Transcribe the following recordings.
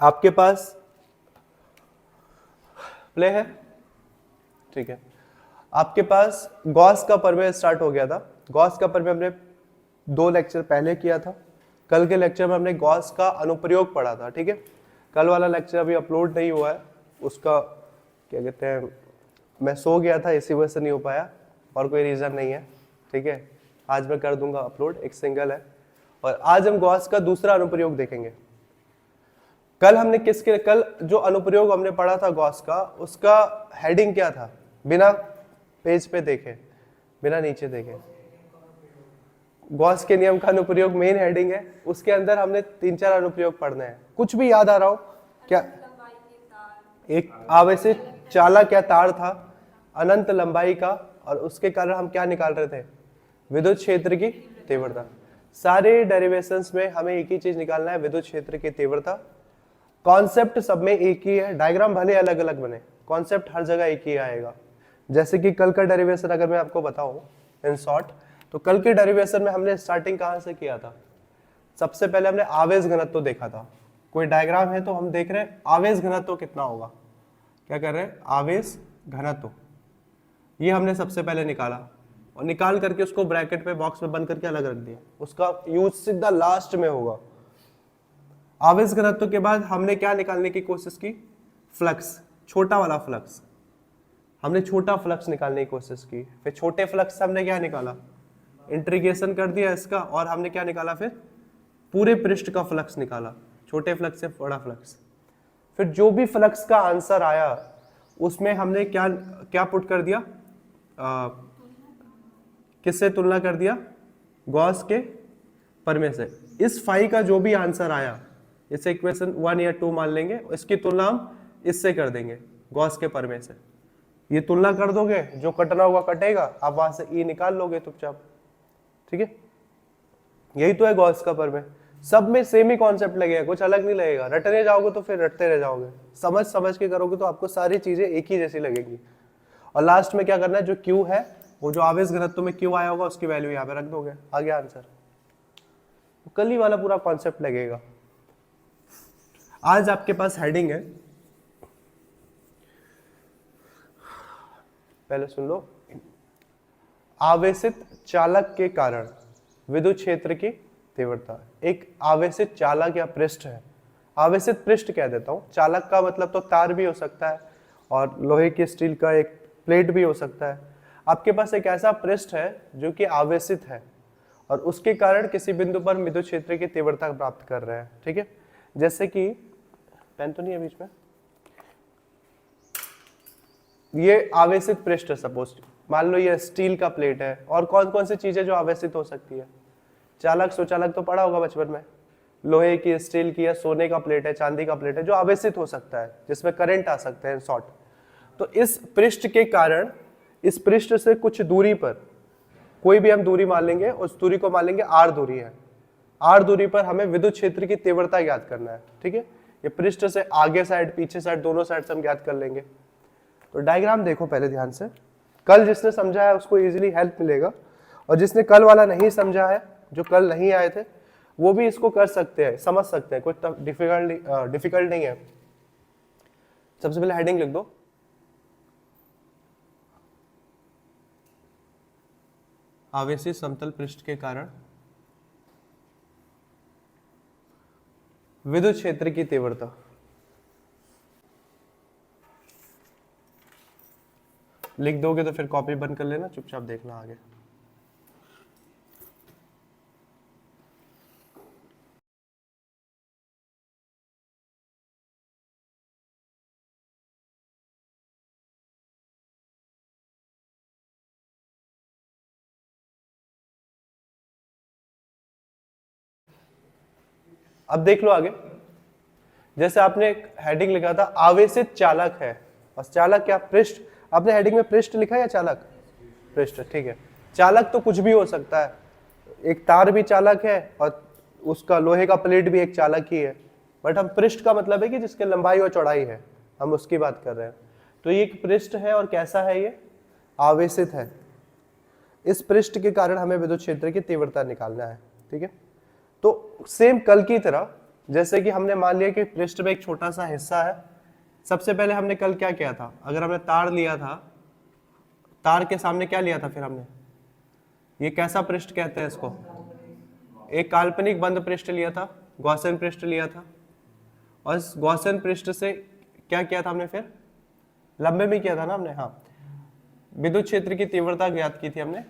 आपके पास प्ले है, ठीक है। आपके पास गॉस का प्रमेय स्टार्ट हो गया था। गॉस का प्रमेय हमने 2 लेक्चर पहले किया था। कल के लेक्चर में हमने गॉस का अनुप्रयोग पढ़ा था, ठीक है। कल वाला लेक्चर अभी अपलोड नहीं हुआ है, उसका क्या कहते हैं, मैं सो गया था इसी वजह से नहीं हो पाया, और कोई रीज़न नहीं है, ठीक है। आज मैं कर दूंगा अपलोड, एक सिंगल है। और आज हम गॉस का दूसरा अनुप्रयोग देखेंगे। कल जो अनुप्रयोग हमने पढ़ा था गॉस का, उसका हेडिंग क्या था, बिना पेज पे देखे, बिना नीचे देखे। गॉस के नियम का अनुप्रयोग मेन हेडिंग है, उसके अंदर हमने 3-4 अनुप्रयोग पढ़ने हैं। कुछ भी याद आ रहा हो क्या? एक आवेशित चालक या तार था अनंत लंबाई का, और उसके कारण हम क्या निकाल रहे थे, विद्युत क्षेत्र की तीव्रता। सारे डेरिवेशंस में हमें एक ही चीज निकालना है, विद्युत क्षेत्र की तीव्रता। कॉन्सेप्ट सब में एक ही है, डायग्राम भले अलग अलग बने, कॉन्सेप्ट हर जगह एक ही आएगा। जैसे कि कल का डेरिवेशन अगर मैं आपको बताऊं इन शॉर्ट, तो कल के डेरिवेशन में हमने स्टार्टिंग कहां से किया था? सबसे पहले हमने आवेश घनत्व देखा था। कोई डायग्राम है तो हम देख रहे हैं आवेश घनत्व कितना होगा। क्या कर रहे हैं? आवेश घनत्व। ये हमने सबसे पहले निकाला, और निकाल करके उसको ब्रैकेट पे बॉक्स में बंद करके अलग रख दिया। उसका यूज सीधा लास्ट में होगा। आवेश घनत्व के बाद हमने क्या निकालने की कोशिश की? फ्लक्स, छोटा वाला फ्लक्स। हमने छोटा फ्लक्स निकालने की कोशिश की। फिर छोटे फ्लक्स से हमने क्या निकाला? इंटीग्रेशन कर दिया इसका, और हमने क्या निकाला? फिर पूरे पृष्ठ का फ्लक्स निकाला, छोटे फ्लक्स से बड़ा फ्लक्स। फिर जो भी फ्लक्स का आंसर आया उसमें हमने क्या क्या पुट कर दिया? किससे तुलना कर दिया? गॉस के प्रमेय से। इस फाई का जो भी आंसर आया, इसे इक्वेशन 1 या 2 मान लेंगे, इसकी तुलना हम इससे कर देंगे, गॉस के प्रमेय से। ये तुलना कर दोगे, जो कटना होगा कटेगा, आप वहां से ई निकाल लोगे चुपचाप, ठीक है। यही तो है गॉस का प्रमेय। सब में सेम ही कॉन्सेप्ट लगेगा, कुछ अलग नहीं लगेगा। रटने जाओगे तो फिर रटते रह जाओगे, समझ समझ के करोगे तो आपको सारी चीजें एक ही जैसी लगेंगी। और लास्ट में क्या करना है, जो क्यू है, वो जो आवेश घनत्व में क्यू आया होगा उसकी वैल्यू यहाँ पे रख दोगे, आ गया आंसर। कल ही वाला पूरा कॉन्सेप्ट लगेगा। आज आपके पास हेडिंग है, पहले सुन लो। आवेशित चालक के कारण विद्युत क्षेत्र की तीव्रता। एक आवेशित चालक या पृष्ठ है, आवेशित पृष्ठ कह देता हूं। चालक का मतलब तो तार भी हो सकता है, और लोहे की स्टील का एक प्लेट भी हो सकता है। आपके पास एक ऐसा पृष्ठ है जो कि आवेशित है, और उसके कारण किसी बिंदु पर विद्युत क्षेत्र की तीव्रता प्राप्त कर रहे हैं, ठीक है। जैसे कि पेन तो नहीं है बीच में, ये आवेशित पृष्ठ है सपोज, मान लो ये स्टील का प्लेट है। और कौन कौन सी चीजें जो आवेशित हो सकती है? चालक, सुचालक तो पढ़ा होगा बचपन में। लोहे की, स्टील की, या सोने का प्लेट है, चांदी का प्लेट है, जो आवेशित हो सकता है, जिसमें करंट आ सकते हैं शॉर्ट। तो इस पृष्ठ के कारण, इस पृष्ठ से कुछ दूरी पर, कोई भी हम दूरी मान लेंगे, उस दूरी को मान लेंगे आर दूरी है। आर दूरी पर हमें विद्युत क्षेत्र की तीव्रता ज्ञात करना है, ठीक है। ये पृष्ठ से आगे साइड, पीछे साइड, दोनों साइड से हम ज्ञात कर लेंगे। तो डायग्राम देखो पहले ध्यान से। कल जिसने समझा है उसको इजीली हेल्प मिलेगा, और जिसने कल वाला नहीं समझा है, जो कल नहीं आए थे, वो भी इसको कर सकते हैं, समझ सकते हैं, कोई डिफिकल्ट नहीं है। सबसे पहले हेडिंग लिख दो, आवेशित समतल पृष्ठ के कारण विद्युत क्षेत्र की तीव्रता। लिख दोगे तो फिर कॉपी बंद कर लेना, चुपचाप देखना आगे। अब देख लो आगे। जैसे आपने हेडिंग लिखा था आवेशित चालक है, और चालक क्या? पृष्ठ। आपने हेडिंग में पृष्ठ लिखा या चालक? पृष्ठ, ठीक है। चालक तो कुछ भी हो सकता है, एक तार भी चालक है, और उसका लोहे का प्लेट भी एक चालक ही है। बट हम पृष्ठ का मतलब है कि जिसके लंबाई और चौड़ाई है, हम उसकी बात कर रहे हैं। तो ये एक पृष्ठ है, और कैसा है ये? आवेशित है। इस पृष्ठ के कारण हमें विद्युत क्षेत्र की तीव्रता निकालना है, ठीक है। तो सेम कल की तरह जैसे कि हमने मान लिया कि पृष्ठ में एक छोटा सा हिस्सा है। सबसे पहले हमने कल क्या किया था, अगर हमने तार लिया था, तार के सामने क्या लिया था फिर हमने, ये कैसा पृष्ठ कहते हैं इसको, एक काल्पनिक बंद पृष्ठ लिया था, गॉसियन पृष्ठ लिया था। और इस गॉसियन पृष्ठ से क्या किया था हमने, फिर लंबे में किया था ना हमने, हाँ, विद्युत क्षेत्र की तीव्रता ज्ञात की थी हमने,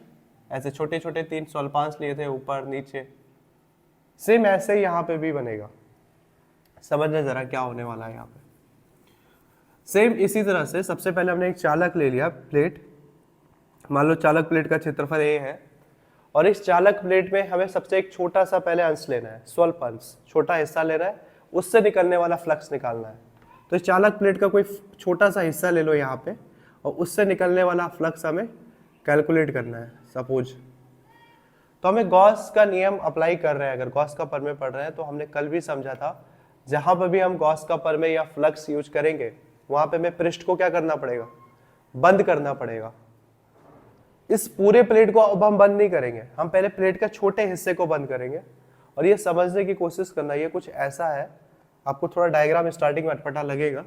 ऐसे छोटे छोटे 3 स्वल्पांश लिए थे ऊपर नीचे। सेम ऐसे ही यहाँ पे भी बनेगा, समझना जरा क्या होने वाला है यहाँ पे। सेम इसी तरह से सबसे पहले हमने एक चालक ले लिया, प्लेट, मान लो चालक प्लेट का क्षेत्रफल ए है, और इस चालक प्लेट में हमें सबसे एक छोटा सा पहले अंश लेना है, स्वल्प अंश, छोटा हिस्सा लेना है, उससे निकलने वाला फ्लक्स निकालना है। तो इस चालक प्लेट का कोई छोटा सा हिस्सा ले लो यहाँ पे, और उससे निकलने वाला फ्लक्स हमें कैलकुलेट करना है सपोज। तो हमें गॉस का नियम अप्लाई कर रहे हैं, अगर गॉस का प्रमेय पढ़ रहे हैं, तो हमने कल भी समझा था, जहां पर भी हम गॉस का प्रमेय या फ्लक्स यूज करेंगे वहां पे हमें पृष्ठ को क्या करना पड़ेगा, बंद करना पड़ेगा। इस पूरे प्लेट को अब हम बंद नहीं करेंगे, हम पहले प्लेट का छोटे हिस्से को बंद करेंगे। और ये समझने की कोशिश करना, ये कुछ ऐसा है, आपको थोड़ा डायग्राम स्टार्टिंग में अटपटा लगेगा।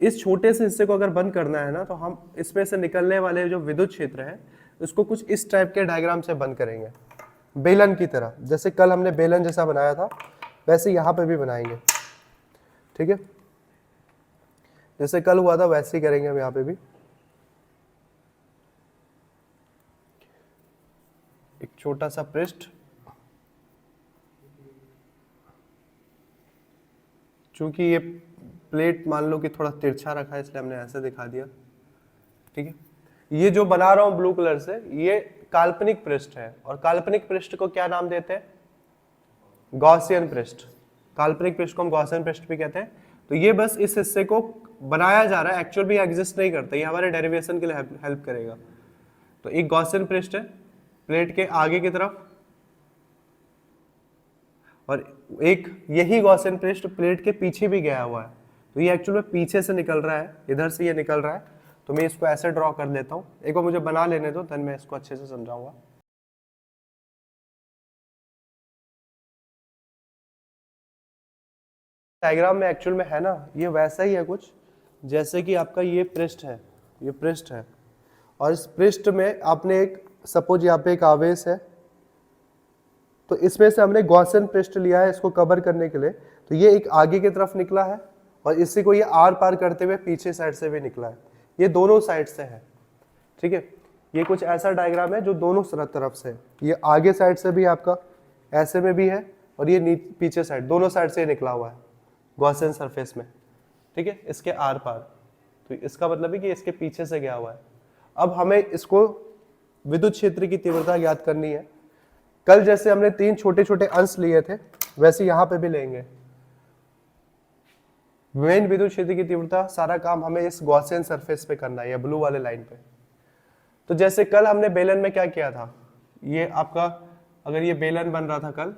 इस छोटे से हिस्से को अगर बंद करना है ना, तो हम इसमें से निकलने वाले जो विद्युत क्षेत्र है उसको कुछ इस टाइप के डायग्राम से बंद करेंगे, बेलन की तरह। जैसे कल हमने बेलन जैसा बनाया था वैसे यहाँ पे भी बनाएंगे, ठीक है, जैसे कल हुआ था वैसे ही करेंगे हम यहाँ पे भी। एक छोटा सा पृष्ठ, चूंकि ये प्लेट मान लो कि थोड़ा तिरछा रखा है इसलिए हमने ऐसे दिखा दिया, ठीक है। ये जो बना रहा हूं ब्लू कलर से, ये काल्पनिक पृष्ठ है, और काल्पनिक पृष्ठ को क्या नाम देते हैं, गॉसियन पृष्ठ। काल्पनिक पृष्ठ को हम गॉसियन पृष्ठ भी कहते हैं। तो ये बस इस हिस्से को बनाया जा रहा है, एक्चुअल भी एग्जिस्ट नहीं करता, ये हमारे डेरिवेशन के लिए हेल्प करेगा। तो एक गॉसियन पृष्ठ है प्लेट के आगे की तरफ, और एक यही गॉसियन पृष्ठ प्लेट के पीछे भी गया हुआ है। तो ये एक्चुअल में पीछे से निकल रहा है, इधर से ये निकल रहा है। तो मैं इसको ऐसे ड्रॉ कर लेता हूं, एक बार मुझे बना लेने दो, देन मैं इसको अच्छे से समझाऊंगा। डायग्राम में एक्चुअल में है ना, ये वैसा ही है कुछ, जैसे कि आपका ये पृष्ठ है, ये पृष्ठ है, और इस पृष्ठ में आपने एक सपोज यहाँ पे एक आवेश है, तो इसमें से हमने गॉसियन पृष्ठ लिया है इसको कवर करने के लिए। तो ये एक आगे की तरफ निकला है, और इसी को ये आर पार करते हुए पीछे साइड से भी निकला है, ये दोनों साइड से है, ठीक है। ये कुछ ऐसा डायग्राम है जो दोनों तरफ से, ये आगे साइड से भी आपका ऐसे में भी है, और ये पीछे साइड, दोनों साइड से निकला हुआ है गॉसियन सरफेस में, ठीक है, इसके आर पार। तो इसका मतलब है कि इसके पीछे से गया हुआ है। अब हमें इसको विद्युत क्षेत्र की तीव्रता ज्ञात करनी है। कल जैसे हमने 3 छोटे छोटे अंश लिए थे, वैसे यहां पे भी लेंगे। मेन विद्युत क्षेत्र की तीव्रता, सारा काम हमें इस गॉसियन सरफेस पे करना है, या ब्लू वाले लाइन पे। तो जैसे कल हमने बेलन में क्या किया था, ये आपका अगर ये बेलन बन रहा था कल,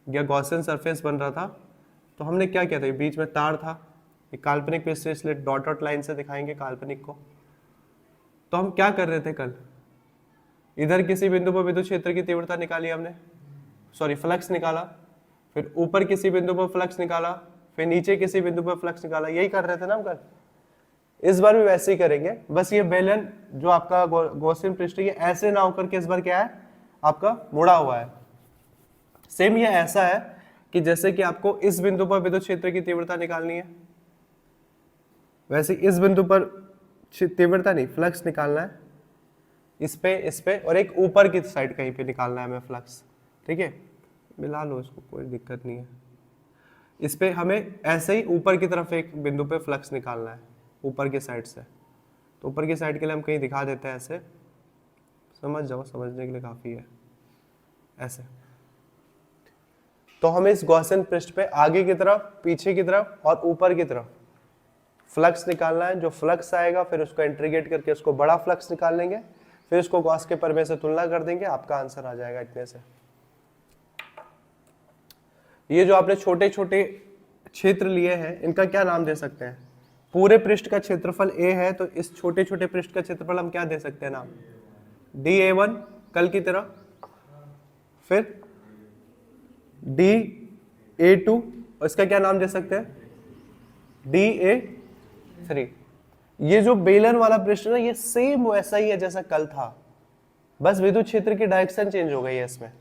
या गॉसियन सरफेस बन रहा था, तो हमने क्या किया था, बीच में तार था, एक काल्पनिक पृष्ठ, इसलिए डॉट डॉट लाइन से दिखाएंगे काल्पनिक को। तो हम क्या कर रहे थे कल, इधर किसी बिंदु पर विद्युत क्षेत्र की तीव्रता निकाली हमने, सॉरी फ्लक्स निकाला, फिर ऊपर किसी बिंदु पर फ्लक्स निकाला, फिर नीचे किसी बिंदु पर फ्लक्स निकाला, यही कर रहे थे ना हम कल। इस बार भी वैसे ही करेंगे, बस ये बेलन जो आपका गॉसियन पृष्ठ है ऐसे ना होकर के इस बार क्या है आपका मुड़ा हुआ है। सेम ये ऐसा है कि जैसे कि आपको इस बिंदु पर विद्युत क्षेत्र की तीव्रता निकालनी है, वैसे इस बिंदु पर तीव्रता नहीं फ्लक्स निकालना है, इस पे और एक ऊपर की साइड कहीं पे निकालना है हमें फ्लक्स, ठीक है, मिला लो इसको, कोई दिक्कत नहीं है। इस पे हमें ऐसे ही ऊपर की तरफ एक बिंदु पे फ्लक्स निकालना है ऊपर की साइड से। तो ऊपर की साइड के लिए हम कहीं दिखा देते हैं ऐसे, समझ जाओ, समझने के लिए काफी है ऐसे। तो हमें इस गॉसियन पृष्ठ पे आगे की तरफ, पीछे की तरफ और ऊपर की तरफ फ्लक्स निकालना है। जो फ्लक्स आएगा फिर उसको इंटीग्रेट करके उसको बड़ा फ्लक्स निकाल लेंगे, फिर उसको गॉस के प्रमेय से तुलना कर देंगे, आपका आंसर आ जाएगा इतने से। ये जो आपने छोटे छोटे क्षेत्र लिए हैं इनका क्या नाम दे सकते हैं, पूरे पृष्ठ का क्षेत्रफल a है, तो इस छोटे छोटे पृष्ठ का क्षेत्रफल हम क्या दे सकते हैं नाम, dA1 कल की तरह, फिर d A2, इसका क्या नाम दे सकते हैं, DA3। ये जो बेलन वाला पृष्ठ है ना, ये सेम वैसा ही है जैसा कल था, बस विद्युत क्षेत्र की डायरेक्शन चेंज हो गई है इसमें,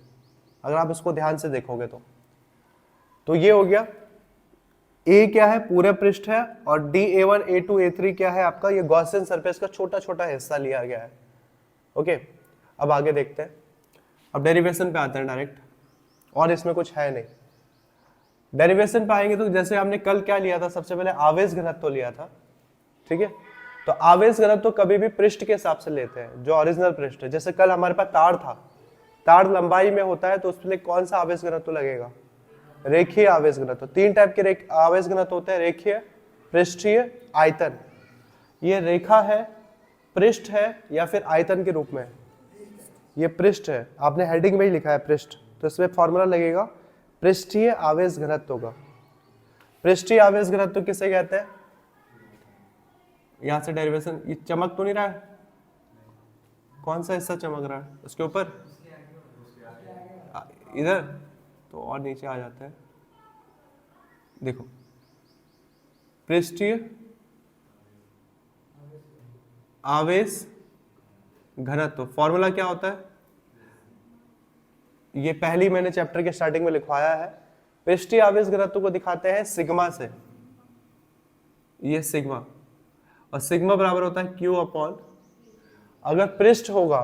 अगर आप इसको ध्यान से देखोगे तो ये हो गया, A क्या है, पूरे पृष्ठ है, और DA1 A2 A3 क्या है आपका, ये गॉसियन सरफेस का छोटा छोटा हिस्सा लिया गया है। ओके, अब आगे देखते हैं, अब डेरिवेशन पे आते हैं डायरेक्ट, और इसमें कुछ है नहीं। डेरिवेशन पे आएंगे तो जैसे हमने कल क्या लिया था, सबसे पहले आवेश घनत्व लिया था, ठीक है। तो आवेश घनत्व कभी भी पृष्ठ के हिसाब से लेते हैं, जो ओरिजिनल पृष्ठ है। जैसे कल हमारे पास तार था, तार लंबाई में होता है, तो उसमें कौन सा आवेश घनत्व लगेगा, रेखीय आवेश घनत्व। तीन टाइप के आवेश घनत्व होते हैं, रेखीय, पृष्ठीय, आयतन। ये रेखा है, पृष्ठ है, या फिर आयतन के रूप में। ये पृष्ठ है, आपने हेडिंग में ही लिखा है पृष्ठ, तो इसमें फॉर्मूला लगेगा पृष्ठीय आवेश घनत्व का। पृष्ठीय आवेश घनत्व किसे कहते हैं, यहां से डेरिवेशन, ये चमक तो नहीं रहा है, कौन सा हिस्सा चमक रहा है उसके ऊपर, इधर, तो और नीचे आ जाते हैं, देखो पृष्ठीय आवेश घनत्व, फॉर्मूला क्या होता है, ये पहली मैंने चैप्टर के स्टार्टिंग में लिखवाया है। पृष्ठीय आवेश घनत्व को दिखाते हैं सिग्मा से, ये सिग्मा, और सिग्मा बराबर होता है Q अपॉन, अगर पृष्ठ होगा,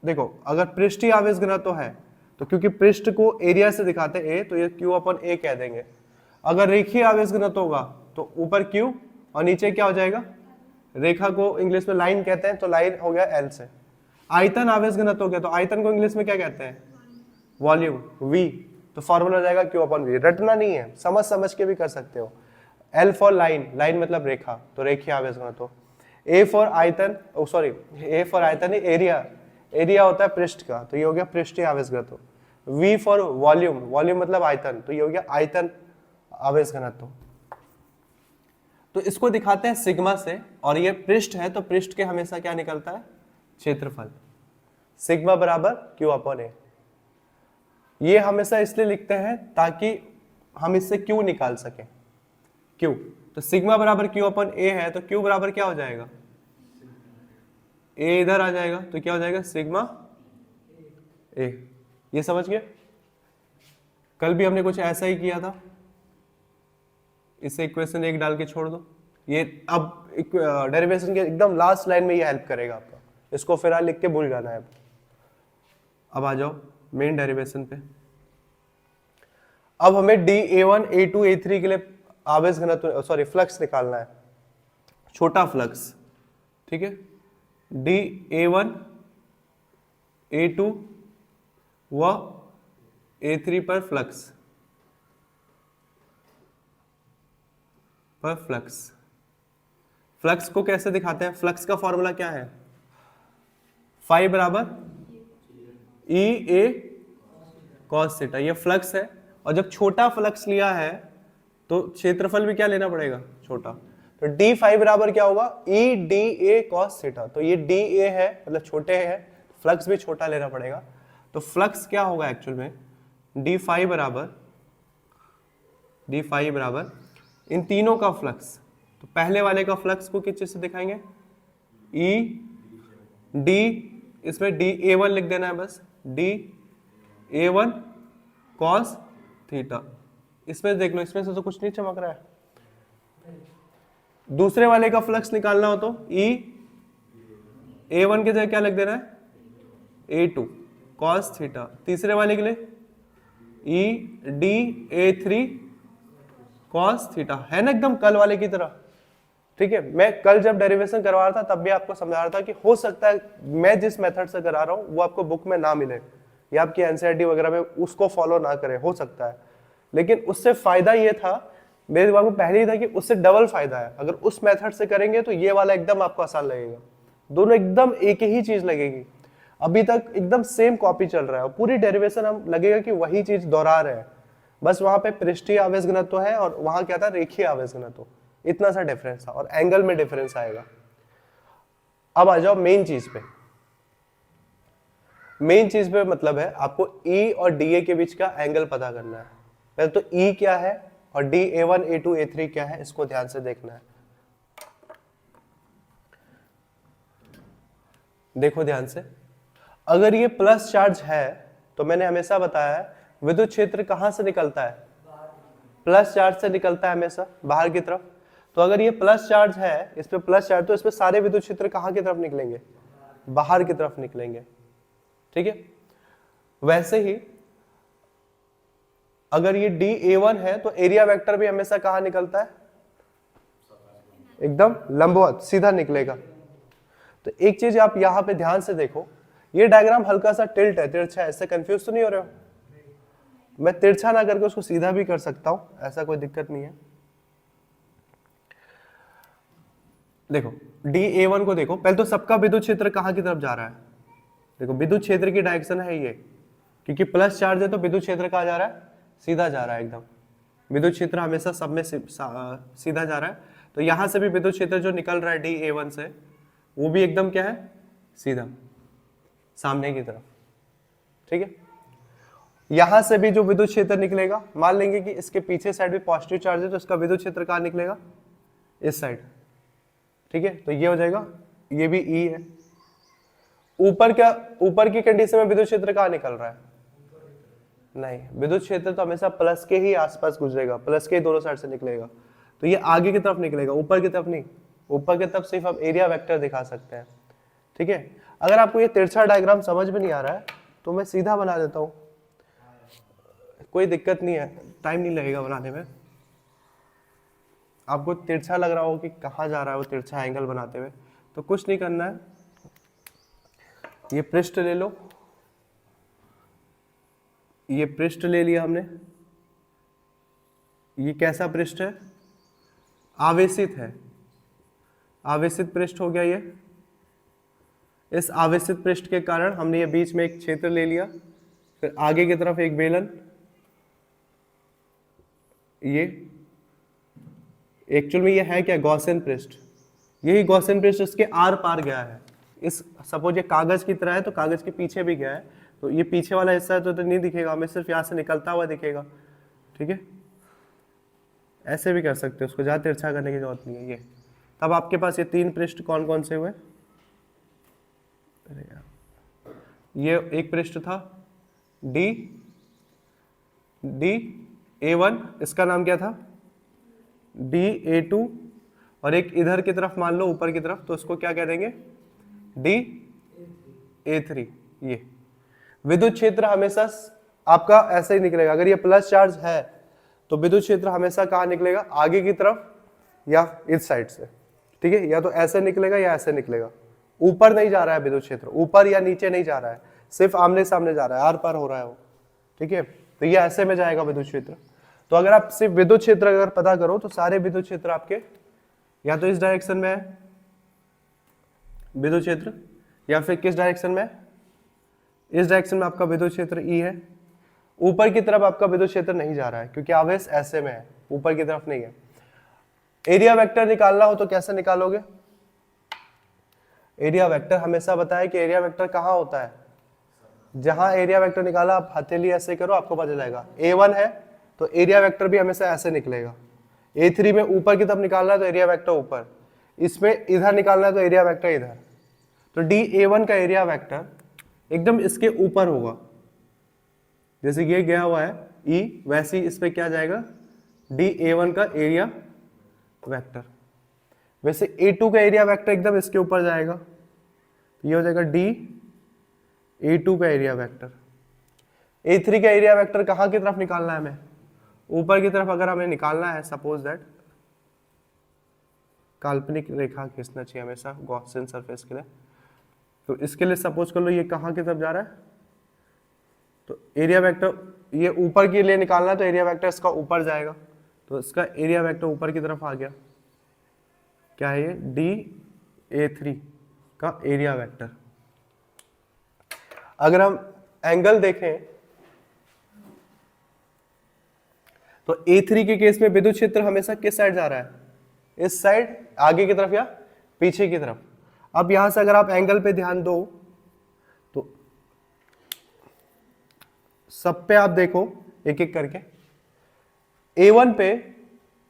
देखो अगर पृष्ठीय आवेश घनत्व है तो क्योंकि पृष्ठ को एरिया से दिखाते हैं A, तो ये Q अपॉन A कह देंगे। अगर रेखीय आवेश घनत्व होगा तो ऊपर Q और नीचे क्या हो जाएगा, रेखा को इंग्लिश में लाइन कहते हैं, तो लाइन हो गया L से। आयतन आवेश घनत्व हो गया, तो आयतन को इंग्लिश में क्या कहते हैं, वॉल्यूम, V, तो फॉर्मूला हो जाएगा Q अपॉन V। रटना नहीं है, समझ समझ के भी कर सकते हो। L फॉर लाइन, लाइन मतलब रेखा, तो रेखीय आवेश घनत्व। A फॉर आयतन, सॉरी A फॉर आयतन है एरिया, एरिया होता है पृष्ठ का, तो ये हो गया पृष्ठीय आवेश घनत्व। V फॉर वॉल्यूम, वॉल्यूम मतलब आयतन, तो ये हो गया आयतन आवेश घनत्व। तो इसको दिखाते हैं सिग्मा से, और ये पृष्ठ है तो पृष्ठ के हमेशा क्या निकलता है, क्षेत्रफल, सिग्मा बराबर Q अपॉन A। ये हमेशा इसलिए लिखते हैं ताकि हम इससे Q निकाल सकें, Q, तो सिग्मा बराबर Q अपॉन A है, तो Q बराबर क्या हो जाएगा, A इधर आ जाएगा, तो क्या हो जाएगा सिग्मा A। ये समझ गए, कल भी हमने कुछ ऐसा ही किया था, इसे इक्वेशन 1 डाल के छोड़ दो। ये अब डेरिवेशन के एकदम लास्ट लाइन में ये हेल्प करेगा आपका, इसको फिलहाल लिख के भूल जाना है। अब आ जाओ मेन डेरिवेशन पे। अब हमें DA1 A2 A3 के लिए आवेश घनत्व, सॉरी फ्लक्स निकालना है, छोटा फ्लक्स, ठीक है। DA1 A2 व A3 पर फ्लक्स, फ्लक्स को कैसे दिखाते हैं, फ्लक्स का फॉर्मूला क्या है, फाई बराबर EA cos थीटा, ये फ्लक्स है। और जब छोटा फ्लक्स लिया है तो क्षेत्रफल भी क्या लेना पड़ेगा, छोटा, तो D फाई बराबर क्या होगा, EDA cos थीटा, तो ये DA है मतलब छोटे है, फ्लक्स भी छोटा लेना पड़ेगा। तो फ्लक्स क्या होगा एक्चुअल में, D फाई बराबर इन तीनों का फ्लक्स, तो पहले वाले का फ्लक्स को किस चीज से दिखाएंगे, D, इसमें DA1 लिख देना है बस, DA1 cos थीटा। इसमें देख लो, इसमें से तो कुछ नहीं चमक रहा है। दूसरे वाले का फ्लक्स निकालना हो तो A1 की जगह क्या लिख देना है, A2 cos थीटा। तीसरे वाले के लिए DA3 cos थीटा, है ना एकदम कल वाले की तरह, ठीक है। मैं कल जब डेरिवेशन करवा रहा था तब भी आपको समझा रहा था कि हो सकता है मैं जिस मेथड से करा रहा हूं वो आपको बुक में ना मिले, या आपकी एनसीईआरटी वगैरह में उसको फॉलो ना करें, हो सकता है। लेकिन उससे फायदा ये था, मेरे दिमाग में पहले ही था कि उससे डबल फायदा है। अगर उस मेथड से करेंगे तो ये वाला एकदम आपको आसान लगेगा, दोनों एकदम एक ही चीज लगेगी। अभी तक एकदम सेम कॉपी चल रहा है और पूरी डेरिवेशन हम लगेगा कि वही चीज दोहरा रहे हैं, बस वहां पे पृष्ठीय आवेश घनत्व है और वहां क्या था, रेखीय आवेश घनत्व, इतना सा डिफरेंस था, और एंगल में डिफरेंस आएगा। अब आ जाओ मेन चीज पे। मेन चीज पे मतलब है आपको E और DA के बीच का एंगल पता करना है। पहले तो E क्या है और D A1 A2 A3 क्या है, इसको ध्यान से देखना है। देखो ध्यान से, अगर ये प्लस चार्ज है तो मैंने हमेशा बताया है विद्युत क्षेत्र कहां से निकलता है, प्लस चार्ज से निकलता है हमेशा बाहर की तरफ। तो अगर ये प्लस चार्ज है, इस पे प्लस चार्ज, तो इस पे सारे विद्युत क्षेत्र कहां की तरफ निकलेंगे, बाहर की तरफ निकलेंगे। ठीक है, वैसे ही अगर ये DA1 है तो एरिया वेक्टर भी हमेशा कहां निकलता है, एकदम लंबवत सीधा निकलेगा। तो एक चीज आप यहां पे ध्यान से देखो, ये डायग्राम हल्का सा टिल्ट है, तिरछा है, इससे कंफ्यूज तो नहीं हो रहे हो? मैं तिरछा ना करके उसको सीधा भी कर सकता हूं, ऐसा कोई दिक्कत नहीं है। देखो DA1 को देखो, पहले तो सबका विद्युत क्षेत्र कहां की तरफ जा रहा है, देखो विद्युत क्षेत्र की डायरेक्शन है ये, क्योंकि प्लस चार्ज है तो विद्युत क्षेत्र कहां जा रहा है, सीधा जा रहा है एकदम। विद्युत क्षेत्र हमेशा सब में सीधा जा रहा है, तो यहां से भी विद्युत क्षेत्र जो निकल रहा है DA1 से, वो भी एकदम क्या है, सीधा सामने की तरफ। ठीक है, यहां से भी जो विद्युत क्षेत्र निकलेगा, मान लेंगे कि इसके पीछे साइड भी पॉजिटिव चार्ज है, तो इसका विद्युत क्षेत्र कहां निकलेगा, इस साइड। ठीक है, तो ये हो जाएगा, ये भी E है। ऊपर क्या, ऊपर की कंडीशन में विद्युत क्षेत्र कहां निकल रहा है, नहीं, विद्युत क्षेत्र तो हमेशा प्लस के ही आसपास गुजरेगा, प्लस के ही दोनों साइड से निकलेगा, तो ये आगे की तरफ निकलेगा, ऊपर की तरफ नहीं। ऊपर की तरफ सिर्फ हम एरिया वेक्टर दिखा सकते हैं। ठीक है, अगर आपको ये तिरछा डायग्राम समझ में नहीं आ रहा है तो मैं सीधा बना देता हूं, कोई दिक्कत नहीं है, टाइम नहीं लगेगा बनाने में। आपको तिरछा लग रहा हो कि कहाँ जा रहा है वो तिरछा एंगल बनाते हुए, तो कुछ नहीं करना है, ये पृष्ठ ले लो, ये पृष्ठ ले लिया हमने, ये कैसा पृष्ठ है, आवेशित है, आवेशित पृष्ठ हो गया ये। इस आवेशित पृष्ठ के कारण हमने ये बीच में एक क्षेत्र ले लिया, फिर आगे की तरफ एक बेलन, ये एक्चुअल में ये है क्या, गॉसियन पृष्ठ। यही गॉसियन पृष्ठ इसके आर पार गया है, इस सपोज ये कागज की तरह है तो कागज के पीछे भी गया है, तो ये पीछे वाला हिस्सा है तो नहीं दिखेगा हमें, सिर्फ यहाँ से निकलता हुआ दिखेगा। ठीक है, ऐसे भी कर सकते हो, उसको ज़्यादा तिरछा करने की जरूरत नहीं है। ये तब आपके पास ये तीन पृष्ठ कौन कौन से हुए, ये एक पृष्ठ था DA1, इसका नाम क्या था, DA2, और एक इधर की तरफ मान लो ऊपर की तरफ, तो उसको क्या कह देंगे, DA3। ये विद्युत क्षेत्र हमेशा आपका ऐसे ही निकलेगा, अगर ये प्लस चार्ज है तो विद्युत क्षेत्र हमेशा कहाँ निकलेगा, आगे की तरफ या इस साइड से। ठीक है, या तो ऐसे निकलेगा या ऐसे निकलेगा, ऊपर नहीं जा रहा है विद्युत क्षेत्र, ऊपर या नीचे नहीं जा रहा है, सिर्फ आमने सामने जा रहा है, आर पार हो रहा है वो। ठीक है, तो ये ऐसे में जाएगा विद्युत क्षेत्र। तो अगर आप सिर्फ विद्युत क्षेत्र अगर पता करो तो सारे विद्युत क्षेत्र आपके या तो इस डायरेक्शन में है विद्युत क्षेत्र, या फिर किस डायरेक्शन में, इस डायरेक्शन में आपका विद्युत क्षेत्र E है। ऊपर की तरफ आपका विद्युत क्षेत्र नहीं जा रहा है क्योंकि आवेश ऐसे में है, ऊपर की तरफ नहीं है। एरिया वेक्टर निकालना हो तो कैसे निकालोगे, एरिया वेक्टर हमेशा बताया कि एरिया वेक्टर कहाँ होता है, जहां एरिया वेक्टर निकाला आप हथेली ऐसे करो आपको पता चलेगा। A1 है तो एरिया वेक्टर भी हमेशा ऐसे निकलेगा। A3 में ऊपर की तरफ निकालना है तो एरिया वेक्टर ऊपर, इसमें इधर निकालना है तो एरिया वेक्टर इधर। तो DA1 का एरिया वेक्टर एकदम इसके ऊपर होगा, जैसे ये गया हुआ है E, वैसे ही इस पे क्या जाएगा, DA1 का एरिया वेक्टर। वैसे A2 का एरिया वेक्टर एकदम इसके ऊपर जाएगा, ये हो जाएगा DA2 का एरिया वेक्टर। A3 का एरिया वेक्टर कहाँ की तरफ निकालना है हमें, ऊपर की तरफ अगर हमें निकालना है, सपोज दैट काल्पनिक रेखा खींचना चाहिए हमेशा गॉसियन सरफेस के लिए, तो इसके लिए सपोज कर लो ये कहाँ की तरफ जा रहा है, तो एरिया वेक्टर ये ऊपर के लिए निकालना है तो एरिया वेक्टर इसका ऊपर जाएगा, तो इसका एरिया वेक्टर ऊपर की तरफ आ गया, क्या है ये, DA3 का एरिया वेक्टर। अगर हम एंगल देखें तो A3 के केस में विद्युत क्षेत्र हमेशा किस साइड जा रहा है, इस साइड, आगे की तरफ या पीछे की तरफ। अब यहां से अगर आप एंगल पे ध्यान दो तो सब पे आप देखो एक एक करके, A1 पे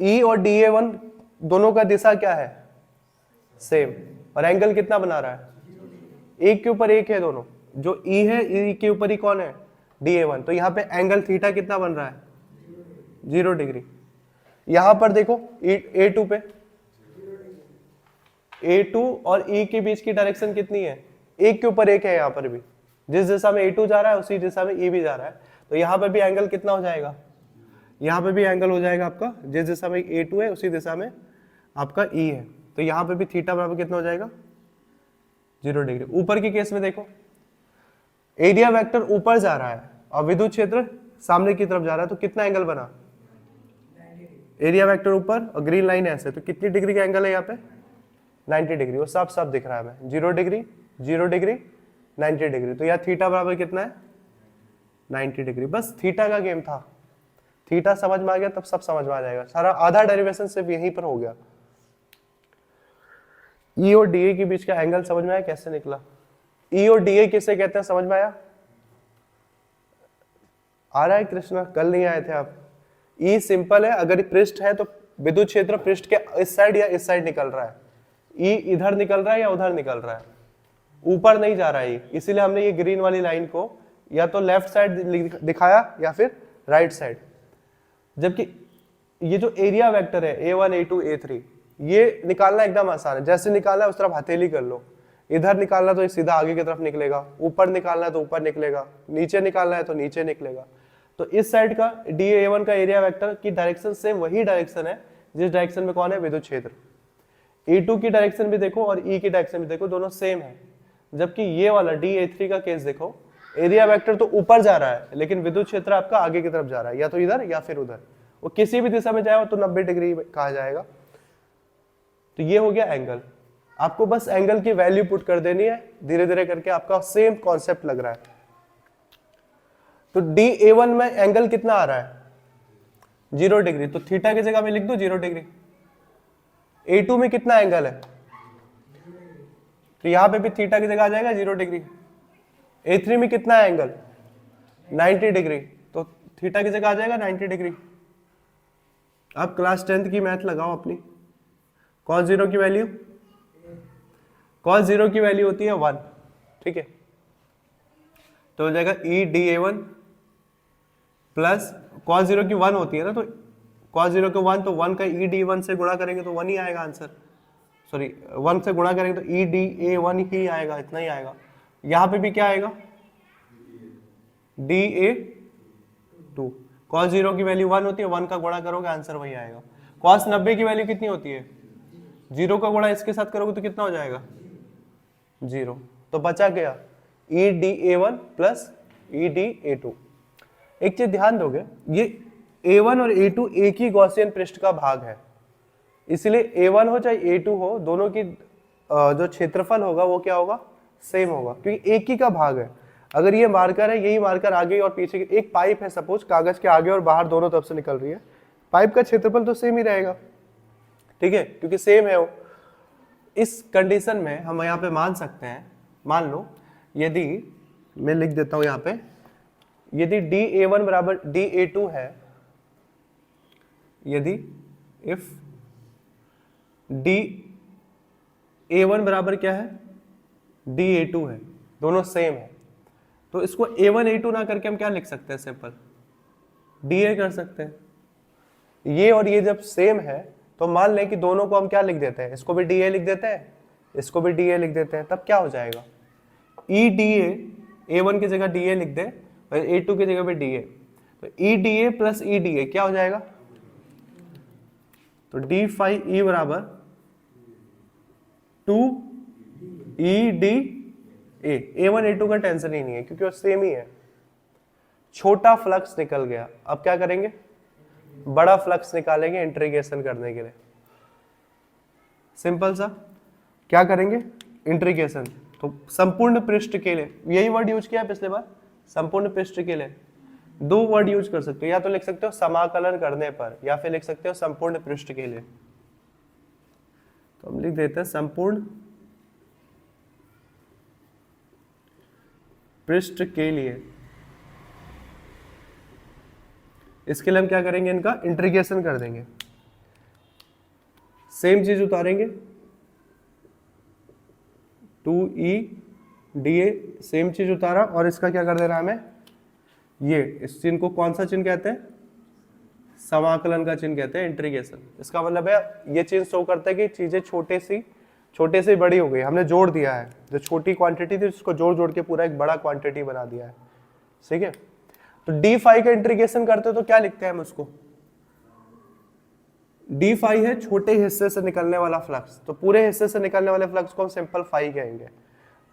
E और DA1 दोनों का दिशा क्या है, सेम, और एंगल कितना बना रहा है, एक के ऊपर एक है दोनों, जो E है E के ऊपर ही कौन है, DA1, तो यहाँ पे एंगल थीटा कितना बन रहा है, 0 डिग्री। यहां पर देखो A2 पे, A2 और E के बीच की डायरेक्शन कितनी है, एक के ऊपर एक है, यहां पर भी जिस दिशा में A2 जा रहा है उसी दिशा में E भी जा रहा है, तो यहां पर भी एंगल कितना हो जाएगा, यहां पे भी एंगल हो जाएगा आपका, जिस दिशा में A2 है उसी दिशा में आपका E है, तो यहां पे भी थीटा बराबर कितना हो जाएगा, 0 डिग्री। ऊपर की केस में देखो, एरिया वेक्टर ऊपर जा रहा है और विद्युत क्षेत्र सामने की तरफ जा रहा है, तो कितना एंगल बना, एरिया वेक्टर ऊपर और ग्रीन लाइन ऐसे, तो कितनी डिग्री का एंगल है यहाँ पे, 90 डिग्री, वो साफ साफ दिख रहा है हमें, 0 डिग्री 0 डिग्री 90 डिग्री, तो यहाँ थीटा बराबर कितना है, 90 डिग्री। बस थीटा का गेम था, थीटा समझ में आ गया तब सब समझ में आ जाएगा, सारा आधा डेरिवेशन सिर्फ यहीं पर हो गया। ई और डी ए के बीच का एंगल समझ में आया कैसे निकला, ई और डी ए किसे कहते हैं समझ में आया, आ रहा है कृष्णा, कल नहीं आए थे आप। ई सिंपल है, अगर पृष्ठ है तो विद्युत क्षेत्र पृष्ठ के इस साइड या इस साइड निकल रहा है, ई इधर निकल रहा है या उधर निकल रहा है, ऊपर नहीं जा रहा है, इसीलिए हमने ये ग्रीन वाली लाइन को या तो लेफ्ट साइड दिखाया या फिर राइट साइड। जबकि ये जो एरिया वेक्टर है A1 A2 A3 ये निकालना एकदम आसान है, जैसे निकालना है उस तरफ हथेली कर लो, इधर निकालना तो ये सीधा आगे की तरफ निकलेगा, ऊपर निकालना है तो ऊपर निकलेगा, नीचे निकालना है तो नीचे निकलेगा। तो इस साइड का DA1 का एरिया वेक्टर की डायरेक्शन सेम वही डायरेक्शन है जिस डायरेक्शन में कौन है, विद्युत क्षेत्र। E2 की डायरेक्शन भी देखो और E की डायरेक्शन भी देखो, दोनों सेम है। जबकि ये वाला DA3 का केस देखो, एरिया वेक्टर तो ऊपर जा रहा है लेकिन विद्युत क्षेत्र आपका आगे की तरफ जा रहा है, या तो इधर या फिर उधर, वो किसी भी दिशा में जाए तो 90 डिग्री कहा जाएगा। तो ये हो गया एंगल, आपको बस एंगल की वैल्यू पुट कर देनी है, धीरे धीरे करके आपका सेम कॉन्सेप्ट लग रहा है। तो DA1 में एंगल कितना आ रहा है, 0 डिग्री, तो थीटा की जगह में लिख दो 0 डिग्री। A2 में कितना एंगल है, तो यहां पे भी थीटा की जगह आ जाएगा 0 डिग्री। A3 में कितना है एंगल, 90 डिग्री, तो थीटा की जगह आ जाएगा 90 डिग्री। अब क्लास 10th की मैथ लगाओ अपनी, cos 0 की वैल्यू, cos 0 की वैल्यू होती है 1, ठीक है, तो हो जाएगा EDA1 प्लस cos 0 की 1 होती है ना, तो cos 0 को 1, तो 1 का ED1 से गुणा करेंगे तो 1 ही आएगा आंसर, सॉरी 1 से गुणा करेंगे तो EDA1 ही आएगा, इतना ही आएगा। यहां पे भी क्या आएगा, DA2, cos 0 की वैल्यू 1 होती है, 1 का गुणा करोगे आंसर वही आएगा। cos 90 की वैल्यू कितनी होती है, 0 का गुणा इसके साथ करोगे तो कितना हो जाएगा, 0, तो बचा गया EDA1 प्लस EDA2। एक चीज ध्यान दोगे, ये A1 और A2 एक ही गॉसियन पृष्ठ का भाग है, इसलिए A1 हो चाहे A2 हो, दोनों की जो क्षेत्रफल होगा वो क्या होगा, सेम होगा, क्योंकि एक ही का भाग है। अगर ये मार्कर है, यही मार्कर आगे और पीछे की, एक पाइप है सपोज, कागज के आगे और बाहर दोनों तरफ से निकल रही है, पाइप का क्षेत्रफल तो सेम ही रहेगा, ठीक है, क्योंकि सेम है वो। इस कंडीशन में हम यहाँ पे मान सकते हैं, मान लो यदि मैं लिख देता हूं यहाँ पे, यदि DA1 बराबर DA2 है, यदि इफ DA1 बराबर क्या है, DA2 है, दोनों सेम है, तो इसको A1 A2 ना करके हम क्या लिख सकते हैं, सिंपल DA कर सकते हैं। ये और ये जब सेम है तो मान लें कि दोनों को हम क्या लिख देते हैं, इसको भी DA लिख देते हैं, इसको भी DA लिख देते हैं, तब क्या हो जाएगा, EDA, A1 की जगह DA लिख दे और A2 की जगह पे DA, तो EDA प्लस EDA क्या हो जाएगा, तो D फाई E बराबर 2EDA। A1 A2 का टेंशन ही नहीं है क्योंकि वो सेम ही है। छोटा फ्लक्स निकल गया, अब क्या करेंगे, बड़ा फ्लक्स निकालेंगे इंटीग्रेशन करने के लिए। सिंपल सा क्या करेंगे, इंटीग्रेशन, तो संपूर्ण पृष्ठ के लिए, यही वर्ड यूज किया पिछले बार, संपूर्ण पृष्ठ के लिए दो वर्ड यूज कर सकते हो, या तो लिख सकते हो समाकलन करने पर, या फिर लिख सकते हो संपूर्ण पृष्ठ के लिए। तो हम लिख देते हैं संपूर्ण पृष्ठ के लिए, इसके लिए हम क्या करेंगे, इनका इंटीग्रेशन कर देंगे। सेम चीज उतारेंगे, 2e dA, सेम चीज उतारा, और इसका क्या कर देना हमें, ये इस चिन्ह को कौन सा चिन्ह कहते हैं, समाकलन का चिन्ह कहते हैं, इंटीग्रेशन। इसका मतलब है ये चिन्ह शो करता है कि चीजें छोटे से बड़ी हो गई, हमने जोड़ दिया है, जो छोटी क्वांटिटी थी उसको जोड़ जोड़ के पूरा एक बड़ा क्वांटिटी बना दिया है, ठीक है। तो d5 का इंटीग्रेशन करते हो तो क्या लिखते हैं हम उसको, d5 है छोटे हिस्से से निकलने वाला फ्लक्स, तो पूरे हिस्से से निकलने वाले फ्लक्स को हम सिंपल फाई कहेंगे।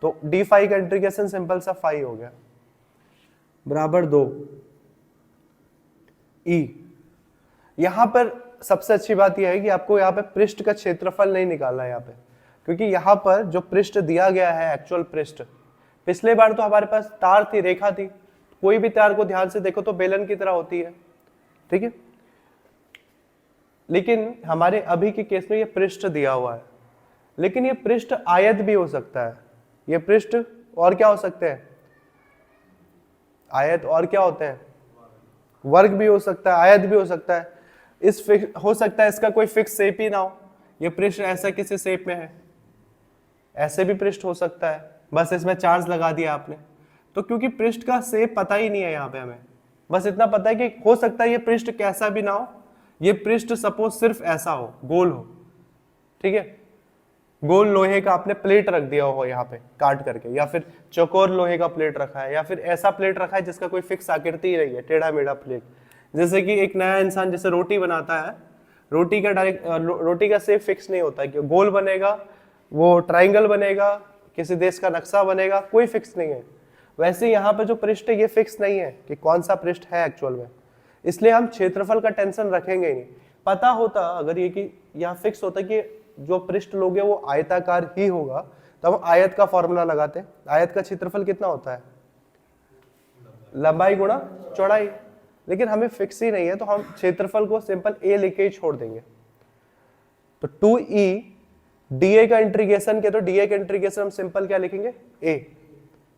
तो d5 का इंटीग्रेशन सिंपल सा फाई हो गया, बराबर 2 e। यहां पर सबसे अच्छी बात यह है कि आपको यहाँ पे पृष्ठ का क्षेत्रफल नहीं निकालना है यहाँ पे, क्योंकि यहाँ पर जो पृष्ठ दिया गया है, एक्चुअल पृष्ठ, पिछले बार तो हमारे पास तार थी, रेखा थी, कोई भी तार को ध्यान से देखो तो बेलन की तरह होती है, ठीक है। लेकिन हमारे अभी के केस में ये पृष्ठ दिया हुआ है, लेकिन ये पृष्ठ आयत भी हो सकता है, ये पृष्ठ और क्या हो सकते हैं, आयत, और क्या होते हैं, वर्ग भी हो सकता है, आयत भी हो सकता है। हो सकता है इसका कोई फिक्स शेप ही ना हो, ये पृष्ठ ऐसा किसी शेप में है, ऐसे भी पृष्ठ हो सकता है, बस इसमें चार्ज लगा दिया आपने। तो क्योंकि पृष्ठ का शेप पता ही नहीं है यहाँ पे हमें, बस इतना पता है कि हो सकता है ये पृष्ठ कैसा भी ना हो, ये पृष्ठ सपोज सिर्फ ऐसा हो, गोल हो, ठीक है, गोल लोहे का आपने प्लेट रख दिया हो यहाँ पे काट करके, या फिर चौकोर लोहे का प्लेट रखा है, या फिर ऐसा प्लेट रखा है जिसका कोई फिक्स आकृति ही नहीं है, टेढ़ा मेढ़ा प्लेट। जैसे कि एक नया इंसान जैसे रोटी बनाता है, रोटी का शेप फिक्स नहीं होता है कि गोल बनेगा, वो ट्राइंगल बनेगा, किसी देश का नक्शा बनेगा, कोई फिक्स नहीं है। वैसे यहाँ पे जो पृष्ठ है ये फिक्स नहीं है कि कौन सा पृष्ठ है एक्चुअल में, इसलिए हम क्षेत्रफल का टेंशन रखेंगे ही नहीं। पता होता अगर ये कि यहाँ फिक्स होता कि जो पृष्ठ लोगे वो आयताकार ही होगा, तो हम आयत का फॉर्मूला लगाते। आयत का क्षेत्रफल कितना होता है, लंबाई गुणा चौड़ाई, लेकिन हमें फिक्स ही नहीं है, तो हम क्षेत्रफल को सिंपल a लिख के ही छोड़ देंगे। तो 2e dA का इंटीग्रेशन के, तो dA का इंटीग्रेशन हम सिंपल क्या लिखेंगे, a।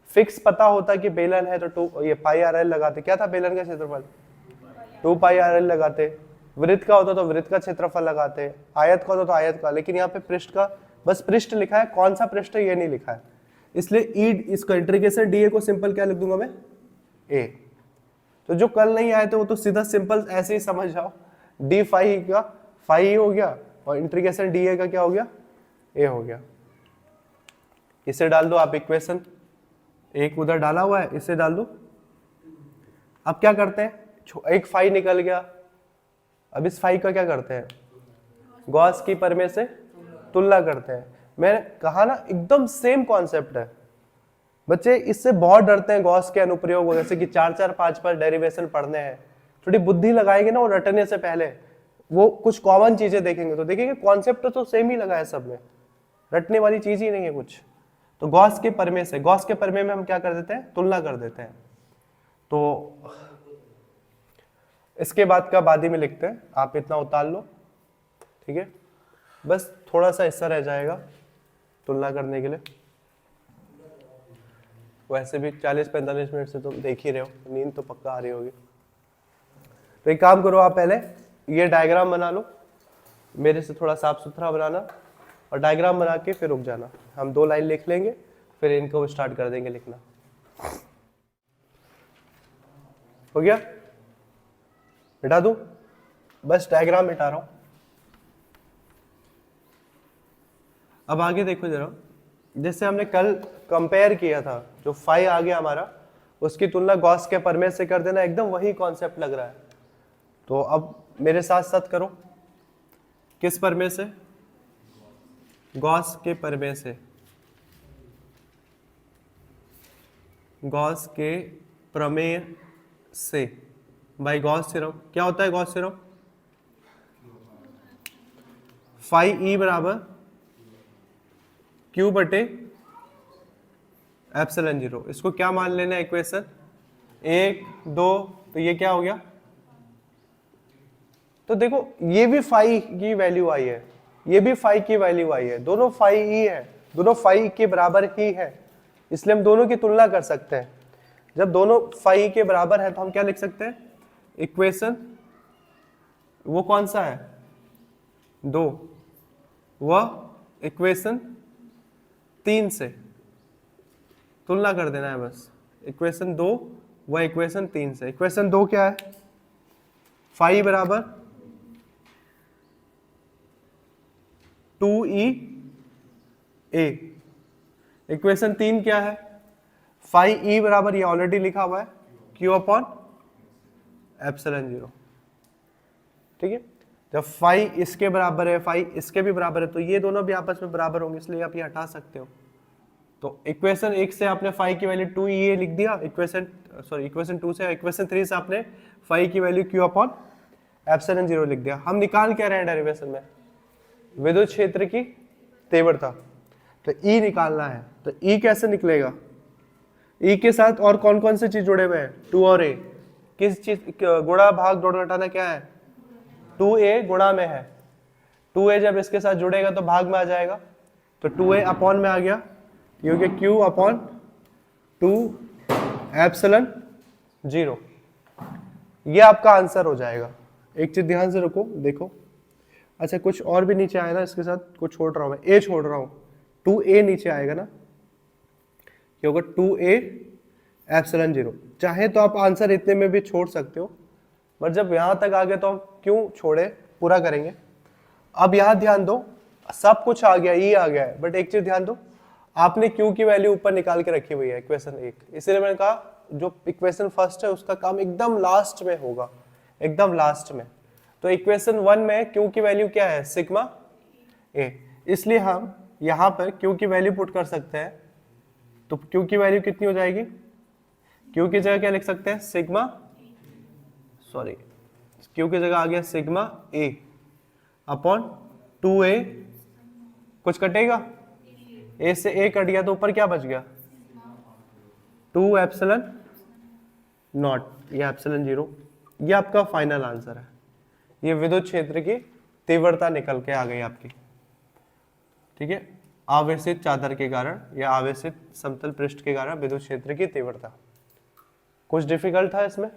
फिक्स पता होता कि बेलन है तो 2 ये पाई आर एल लगाते, क्या था बेलन का क्षेत्रफल, 2 पाई आर एल लगाते। वृत्त का होता तो वृत्त का क्षेत्रफल लगाते, आयत का होता तो आयत का, लेकिन यहाँ पे पृष्ठ का बस पृष्ठ लिखा है, कौन सा पृष्ठ है ये नहीं लिखा है, इसलिए ई इसका इंटीग्रेशन dA को सिंपल क्या लिख दूंगा मैं, a। तो जो कल नहीं आए थे वो तो सीधा सिंपल ऐसे ही समझ जाओ, d फाई का फाई हो गया और इंटीग्रेशन dA का क्या हो गया, a हो गया। इसे डाल दो आप इक्वेशन, एक उधर डाला हुआ है, इसे डाल दो। अब क्या करते हैं, एक फाई निकल गया, अब इस फाई का क्या करते हैं, गॉस की प्रमेय से तुलना करते हैं। मैंने कहा ना एकदम सेम कॉन्सेप्ट है। बच्चे इससे बहुत डरते हैं गॉस के अनुप्रयोग, जैसे कि 4-4, 5 डेरिवेशन पढ़ने हैं, थोड़ी बुद्धि लगाएंगे ना वो रटने से पहले, वो कुछ कॉमन चीजें देखेंगे तो देखेंगे कॉन्सेप्ट तो सेम ही लगा है सब में, रटने वाली चीज ही नहीं है कुछ। तो गॉस के प्रमेय से, गॉस के प्रमेय में हम क्या कर देते हैं, तुलना कर देते हैं। तो इसके बाद का बाद ही में लिखते हैं, आप इतना उतार लो, ठीक है, बस थोड़ा सा हिस्सा रह जाएगा तुलना करने के लिए। वैसे भी 40-45 मिनट से तुम देख ही रहे हो, नींद तो पक्का आ रही होगी। तो एक काम करो, आप पहले ये डायग्राम बना लो, मेरे से थोड़ा साफ सुथरा बनाना, और डायग्राम बना के फिर रुक जाना। हम 2 लाइन लिख लेंगे, फिर इनको स्टार्ट कर देंगे लिखना। हो गया, मिटा दूं, बस डायग्राम मिटा रहा हूं। अब आगे देखो जरा, जैसे हमने कल कंपेयर किया था, जो फाई आ गया हमारा, उसकी तुलना गॉस के प्रमेय से कर देना, एकदम वही कॉन्सेप्ट लग रहा है। तो अब मेरे साथ साथ करो, किस प्रमेय से, गॉस के प्रमेय से, गॉस के प्रमेय से, बाय गॉस थ्योरम। क्या होता है गॉस थ्योरम, फाई ई बराबर क्यू बटे एप्सिलॉन 0। इसको क्या मान लेना है इक्वेशन 1, 2, तो ये क्या हो गया, तो देखो ये भी फाई की वैल्यू आई है, ये भी फाई की वैल्यू आई है, दोनों फाई ई है, दोनों फाई के बराबर ही है, इसलिए हम दोनों की तुलना कर सकते हैं। जब दोनों फाई के बराबर है तो हम क्या लिख सकते हैं, इक्वेशन वो कौन सा है, 2, वह इक्वेशन 3 से तुलना कर देना है बस। इक्वेशन 2 वह इक्वेशन 3 से। इक्वेशन 2 क्या है, फाई बराबर 2e a। इक्वेशन 3 क्या है, फाई e बराबर, ये ऑलरेडी लिखा हुआ है, q अपॉन एप्सिलॉन 0। ठीक है, जब फाई इसके बराबर है, फाई इसके भी बराबर है, तो ये दोनों भी आपस में बराबर होंगे, इसलिए आप ये हटा सकते हो। तो इक्वेशन 1 से आपने फाई की वैल्यू 2e लिख दिया, इक्वेशन 2 से, इक्वेशन 3 से आपने फाई की वैल्यू q अपॉन एप्सिलॉन 0 लिख दिया। हम निकाल क्या रहे हैं डेरिवेशन में, विद्युत क्षेत्र की तीव्रता। तो E निकालना है, तो E कैसे निकलेगा, E के साथ और कौन कौन से चीज जुड़े हुए हैं, 2 और A। किस चीज गुणा भाग जोड़ घटाना क्या है, 2A गुणा में है, 2A जब इसके साथ जुड़ेगा तो भाग में आ जाएगा, तो 2A अपॉन में आ गया, क्योंकि Q अपॉन 2 एप्सिलॉन 0। ये आपका आंसर हो जाएगा। एक चीज ध्यान से रखो, देखो, अच्छा कुछ और भी नीचे आया ना, इसके साथ कुछ छोड़ रहा हूं मैं, A छोड़ रहा हूं, 2A नीचे आएगा ना, क्योंकि 2A एप्सिलॉन 0। चाहे तो आप आंसर इतने में भी छोड़ सकते हो, पर जब यहां तक आ गए तो हम क्यों छोड़े, पूरा करेंगे। अब यहां ध्यान दो, सब कुछ आ गया, E आ गया है, बट एक चीज ध्यान दो, आपने Q की वैल्यू ऊपर निकाल के रखी हुई है इक्वेशन 1, इसलिए मैंने कहा जो इक्वेशन फर्स्ट है उसका काम एकदम लास्ट में होगा, एकदम लास्ट में। तो इक्वेशन 1 में Q की वैल्यू क्या है, सिग्मा A, इसलिए हम यहां पर Q की वैल्यू पुट कर सकते हैं। तो Q की वैल्यू कितनी हो जाएगी, Q की जगह क्या लिख सकते हैं, Q की जगह आ गया सिग्मा A अपॉन 2A, कुछ कटेगा, A से A कट गया तो ऊपर क्या बच गया, 2 एप्सिलॉन नॉट, ये एप्सिलॉन 0। ये आपका फाइनल आंसर है। ये विद्युत क्षेत्र की तीव्रता निकल के आ गई आपकी। ठीक है, आवेशित चादर के कारण या आवेशित समतल पृष्ठ के कारण विद्युत क्षेत्र की तीव्रता। कुछ डिफिकल्ट था इसमें।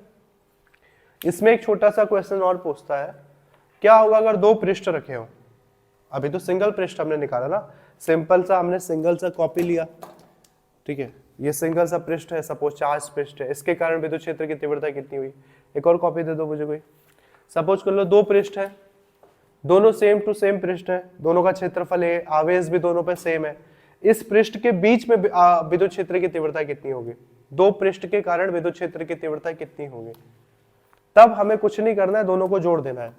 इसमें एक छोटा सा क्वेश्चन और पूछता है, क्या होगा अगर 2 पृष्ठ रखे हो। अभी तो सिंगल पृष्ठ हमने निकाला ना, सिंपल सा हमने सिंगल सा कॉपी लिया। ठीक है, ये सिंगल सा पृष्ठ है, सपोज चार्ज पृष्ठ है, इसके कारण विद्युत क्षेत्र की तीव्रता कितनी हुई। एक और कॉपी दे दो मुझे कोई। सपोज कर लो 2 पृष्ठ है, दोनों सेम टू सेम पृष्ठ है, दोनों का क्षेत्रफल है, आवेश भी दोनों पे सेम है। इस पृष्ठ के बीच में विद्युत क्षेत्र की तीव्रता कितनी होगी, 2 पृष्ठ के कारण विद्युत क्षेत्र की तीव्रता कितनी होगी। तब हमें कुछ नहीं करना है, दोनों को जोड़ देना है।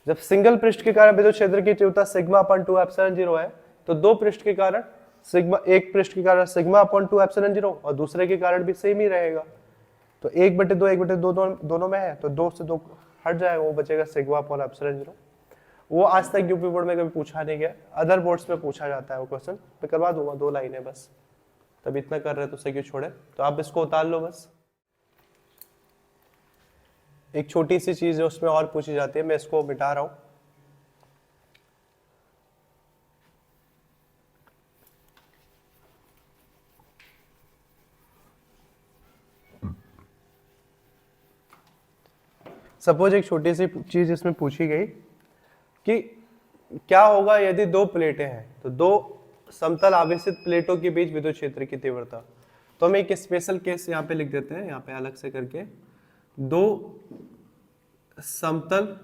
जब सिंगल पृष्ठ के कारण विद्युत क्षेत्र की तीव्रता सिग्मा अपॉन 2 एप्सिलॉन 0 है, तो 2 पृष्ठ के कारण सिग्मा, एक पृष्ठ के कारण सिग्मा अपॉन 2 एप्सिलॉन 0 और दूसरे के कारण भी सेम ही रहेगा। तो 1/2 दोनों में है, तो 2 से 2 हट जाएगा, वो बचेगा सिग्मा अपॉन एप्सिलॉन 0। वो आज तक यूपी बोर्ड में कभी पूछा नहीं गया, अदर बोर्ड्स में पूछा जाता है वो क्वेश्चन। मैं करवा दूंगा, 2 लाइनें बस, तब इतना कर रहे तो उसे क्यों छोड़े। तो आप इसको उतार लो बस। एक छोटी सी चीज है उसमें और पूछी जाती है, मैं इसको मिटा रहा हूं। सपोज एक छोटी सी चीज इसमें पूछी गई कि क्या होगा यदि 2 प्लेटें हैं, तो 2 समतल आवेशित प्लेटों के बीच विद्युत क्षेत्र की तीव्रता। तो हम एक स्पेशल केस यहाँ पे लिख देते हैं, यहाँ पे अलग से करके, 2 समतल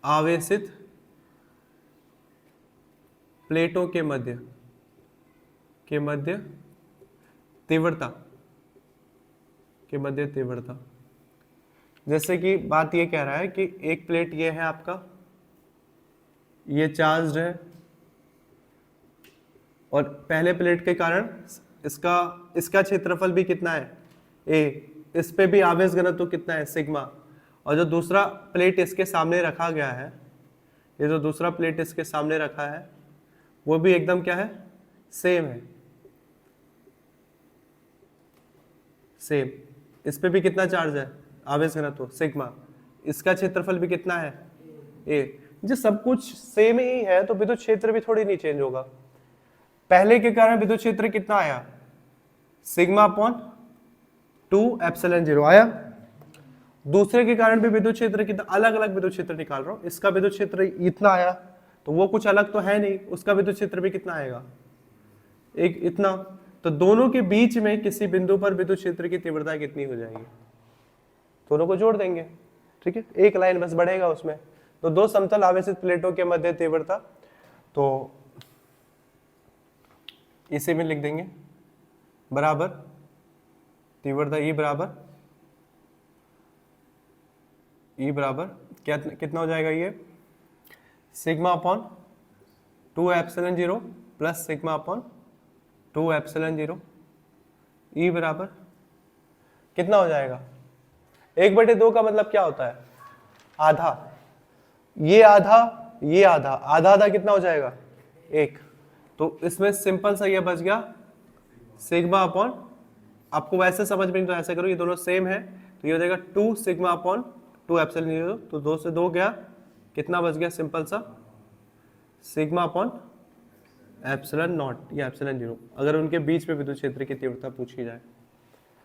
आवेशित प्लेटों के मध्य तीव्रता। जैसे कि बात ये कह रहा है कि एक प्लेट ये है आपका, ये चार्ज्ड है, और पहले प्लेट के कारण इसका क्षेत्रफल भी कितना है, A, इस पे भी आवेश घनत्व कितना है, सिग्मा। और जो दूसरा प्लेट इसके सामने रखा गया है, ये जो दूसरा प्लेट इसके सामने रखा है, वो भी एकदम क्या है, सेम है, सेम। इस पे भी कितना चार्ज है, आवेश घनत्व सिग्मा। इसका क्षेत्रफल भी कितना है, A। जो सब कुछ सेम ही है तो विद्युत क्षेत्र भी थोड़ी नहीं चेंज होगा। पहले के कारण विद्युत क्षेत्र कितना आया, सिग्मा अपॉन 2 एप्सिलॉन 0 आया। दूसरे के कारण भी विद्युत क्षेत्र कितना, अलग अलग विद्युत क्षेत्र निकाल रहा हूं। इसका विद्युत क्षेत्र इतना आया, तो वो कुछ अलग तो है नहीं, उसका विद्युत क्षेत्र भी कितना आएगा, एक इतना। तो दोनों के बीच में किसी बिंदु पर विद्युत क्षेत्र की तीव्रता कितनी हो जाएगी, दोनों को जोड़ देंगे, ठीक है, एक लाइन बस बढ़ेगा उसमें। तो दो समतल आवेशित प्लेटों के मध्य तीव्रता, तो इसे में लिख देंगे बराबर तीव्रता ई बराबर क्या, कितना हो जाएगा ये, sigma upon 2 epsilon 0 plus sigma upon 2 epsilon 0, ई बराबर कितना हो जाएगा, 1/2 का मतलब क्या होता है, आधा, ये आधा ये आधा, आधा आधा कितना हो जाएगा, 1। तो इसमें सिंपल सा ये बच गया सिग्मा अपॉन, आपको वैसे समझ में नहीं तो ऐसे करो, ये दोनों सेम है, तो ये हो जाएगा 2 सिग्मा अपॉन 2 एप्सिलॉन 0, तो 2 से 2 गया, कितना बच गया, सिंपल सा सिग्मा अपॉन एप्सिलॉन नॉट या एप्सिलॉन 0, अगर उनके बीच में विद्युत क्षेत्र की तीव्रता पूछी जाए।